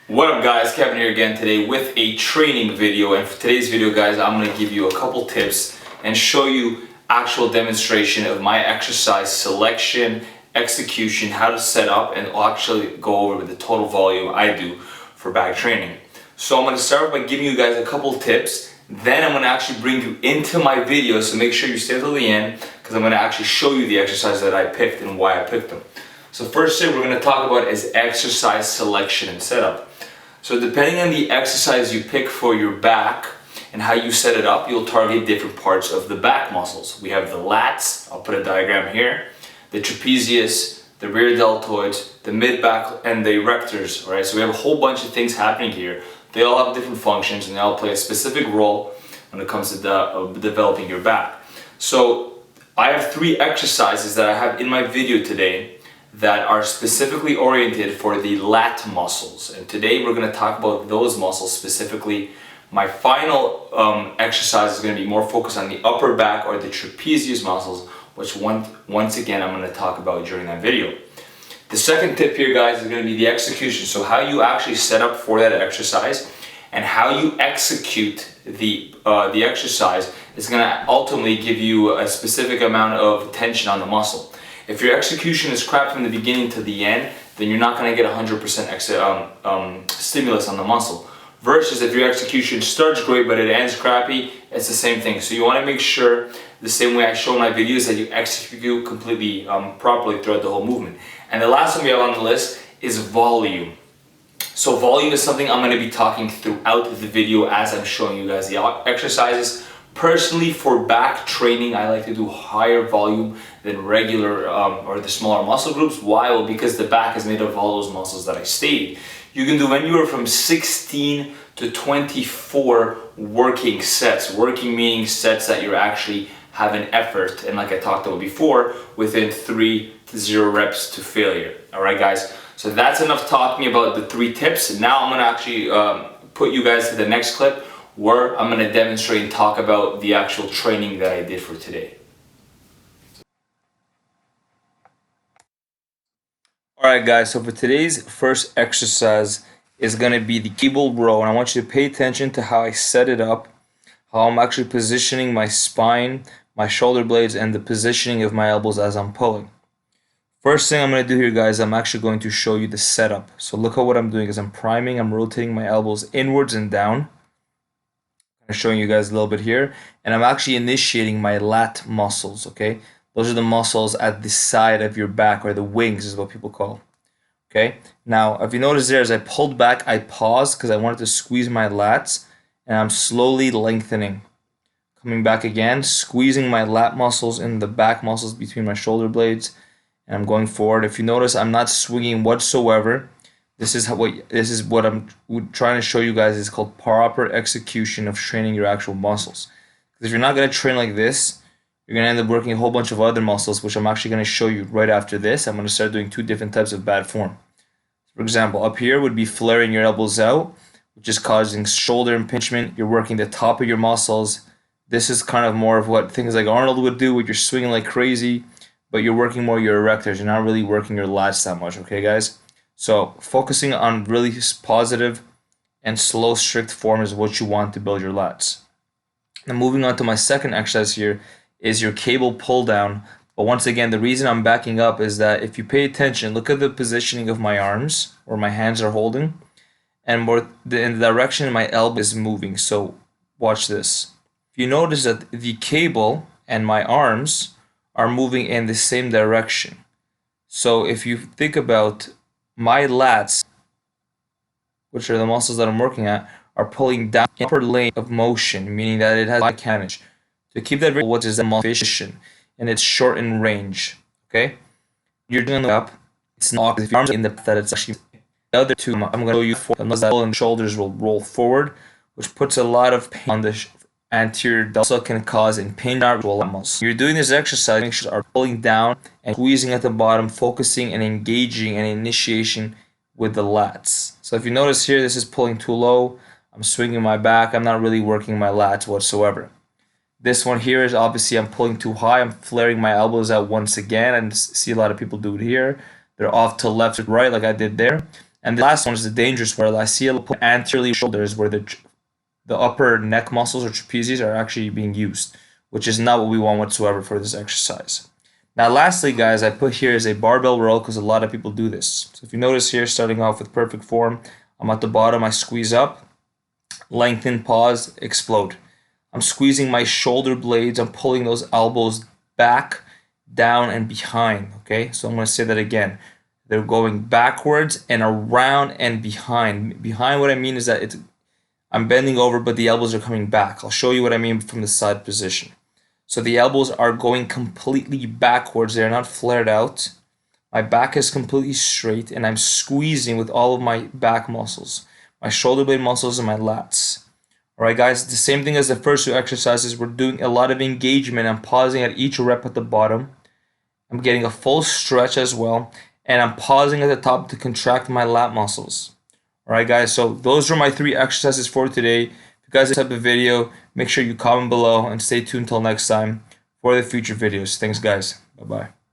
What up guys, Kevin here again today with a training video, and for today's video guys I'm going to give you a couple tips and show you actual demonstration of my exercise selection, execution, how to set up, and I'll actually go over with the total volume I do for back training. So I'm going to start by giving you guys a couple tips, then I'm going to actually bring you into my video, so make sure you stay till the end because I'm going to actually show you the exercise that I picked and why I picked them. So first thing we're going to talk about is exercise selection and setup. So depending on the exercise you pick for your back and how you set it up, you'll target different parts of the back muscles. We have the lats, I'll put a diagram here, the trapezius, the rear deltoids, the mid-back, and the erectors. Alright, so we have a whole bunch of things happening here. They all have different functions and they all play a specific role when it comes to developing your back. So I have 3 exercises that I have in my video today that are specifically oriented for the lat muscles, and today we're going to talk about those muscles specifically. My final exercise is going to be more focused on the upper back or the trapezius muscles, which once again I'm going to talk about during that video. The second tip here guys is going to be the execution, so how you actually set up for that exercise and how you execute the exercise is going to ultimately give you a specific amount of tension on the muscle. If your execution is crap from the beginning to the end, then you're not going to get 100% stimulus on the muscle. Versus if your execution starts great but it ends crappy, it's the same thing. So you want to make sure, the same way I show in my videos, that you execute completely properly throughout the whole movement. And the last one we have on the list is volume. So volume is something I'm going to be talking throughout the video as I'm showing you guys the exercises. Personally, for back training, I like to do higher volume than regular or the smaller muscle groups. Why? Well, because the back is made of all those muscles that I stated. You can do anywhere from 16 to 24 working sets. Working meaning sets that you're actually having effort, and like I talked about before, within 3 to 0 reps to failure. Alright guys, so that's enough talking about the 3 tips. Now I'm going to actually put you guys to the next clip, where I'm going to demonstrate and talk about the actual training that I did for today. Alright guys, so for today's first exercise is going to be the cable row, and I want you to pay attention to how I set it up, how I'm actually positioning my spine, my shoulder blades, and the positioning of my elbows as I'm pulling. First thing I'm going to do here guys, I'm actually going to show you the setup. So look at what I'm doing is I'm priming, I'm rotating my elbows inwards and down. I'm showing you guys a little bit here, and I'm actually initiating my lat muscles. Okay, those are the muscles at the side of your back, or the wings is what people call. Okay, now if you notice there, as I pulled back, I paused because I wanted to squeeze my lats, and I'm slowly lengthening. Coming back again, squeezing my lat muscles and the back muscles between my shoulder blades, and I'm going forward. If you notice, I'm not swinging whatsoever. This is what I'm trying to show you guys is called proper execution of training your actual muscles. Because if you're not going to train like this, you're going to end up working a whole bunch of other muscles, which I'm actually going to show you right after this. I'm going to start doing 2 different types of bad form. For example, up here would be flaring your elbows out, which is causing shoulder impingement. You're working the top of your muscles. This is kind of more of what things like Arnold would do, where you're swinging like crazy, but you're working more your erectors. You're not really working your lats that much, okay guys? So focusing on really positive and slow strict form is what you want to build your lats. Now moving on to my second exercise here is your cable pull down. But once again, the reason I'm backing up is that if you pay attention, look at the positioning of my arms, where my hands are holding, and in the direction my elbow is moving. So watch this. If you notice that the cable and my arms are moving in the same direction. So if you think about my lats, which are the muscles that I'm working at, are pulling down the upper lane of motion, meaning that it has a canage. To keep that very, what is the motion, and it's short in range. Okay, you're doing it up. It's not if your arms are in the that it's actually the other 2. I'm going to show you for unless that and the shoulders will roll forward, which puts a lot of pain on the anterior. Also can cause impingement muscle. You're doing this exercise, make sure are pulling down and squeezing at the bottom, focusing and engaging and initiation with the lats. So if you notice here, this is pulling too low. I'm swinging my back. I'm not really working my lats whatsoever. This one here is obviously I'm pulling too high. I'm flaring my elbows out once again, and see a lot of people do it here. They're off to left or right like I did there. And the last one is the dangerous where I see a little anterior shoulders where the upper neck muscles or trapezius are actually being used, which is not what we want whatsoever for this exercise. Now lastly, guys, I put here is a barbell row because a lot of people do this. So if you notice here, starting off with perfect form, I'm at the bottom, I squeeze up, lengthen, pause, explode. I'm squeezing my shoulder blades, I'm pulling those elbows back, down, and behind, okay? So I'm going to say that again. They're going backwards and around and behind. Behind, what I mean is that I'm bending over, but the elbows are coming back. I'll show you what I mean from the side position. So the elbows are going completely backwards. They're not flared out. My back is completely straight, and I'm squeezing with all of my back muscles, my shoulder blade muscles, and my lats. All right, guys, the same thing as the first two exercises. We're doing a lot of engagement. I'm pausing at each rep at the bottom. I'm getting a full stretch as well, and I'm pausing at the top to contract my lat muscles. All right, guys, so those are my 3 exercises for today. If you guys like this type of video, make sure you comment below and stay tuned until next time for the future videos. Thanks, guys. Bye-bye.